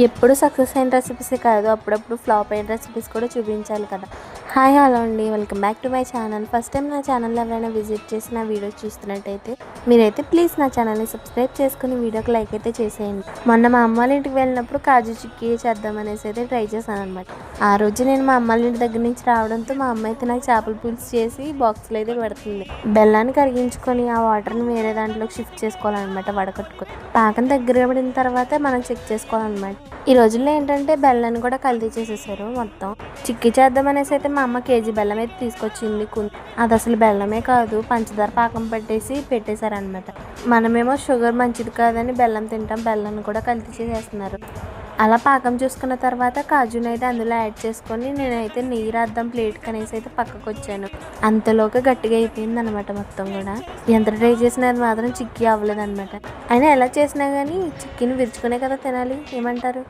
ఎప్పుడు సక్సెస్ అయిన రెసిపీసే కాదు, అప్పుడప్పుడు ఫ్లాప్ అయిన రెసిపీస్ కూడా చూపించాలి కదా. హాయ్ హలో అండి, welcome back to my channel. First time నా ఛానల్ ఎవరైనా విజిట్ చేసి నా వీడియోస్ చూస్తున్నట్టయితే మీరైతే ప్లీజ్ నా ఛానల్ని సబ్స్క్రైబ్ చేసుకుని వీడియోకి లైక్ అయితే చేసేయండి. మొన్న మా అమ్మ వాళ్ళ ఇంటికి వెళ్ళినప్పుడు కాజు చిక్కీ చేద్దామనేసి అయితే ట్రై చేశాను అనమాట. ఆ రోజు నేను మా అమ్మ వాళ్ళ ఇంటి దగ్గర నుంచి రావడంతో మా అమ్మ అయితే నాకు చేపల పులుసు చేసి బాక్స్లో అయితే పెడుతుంది. బెల్లాన్ని కరిగించుకొని ఆ వాటర్ని వేరే దాంట్లోకి షిఫ్ట్ చేసుకోవాలన్నమాట, వడకట్టుకొని. పాకం దగ్గర పడిన తర్వాత మనం చెక్ చేసుకోవాలన్నమాట. ఈ రోజుల్లో ఏంటంటే బెల్లాన్ని కూడా కల్తీ చేసేసారు మొత్తం. చిక్కీ చేద్దామనేసి అయితే మా అమ్మ కేజీ బెల్లం అయితే తీసుకొచ్చింది. అది అసలు బెల్లమే కాదు, పంచదార పాకం పెట్టేశారనమాట. మనమేమో షుగర్ మంచిది కాదని బెల్లం తింటాం, బెల్లాన్ని కూడా కల్తీ చేసేస్తున్నారు. అలా పాకం చూసుకున్న తర్వాత కాజుని అయితే అందులో యాడ్ చేసుకొని నేనైతే నెయ్యి రాద్దాం ప్లేట్కి అనేసి అయితే పక్కకు వచ్చాను. అంతలోకి గట్టిగా అయిపోయింది అనమాట మొత్తం కూడా. ఎంత ట్రై చేసినా అది మాత్రం చిక్కీ అవ్వలేదు అనమాట. అయినా ఎలా చేసినా కానీ చిక్కీని విరుచుకునే కదా తినాలి, ఏమంటారు?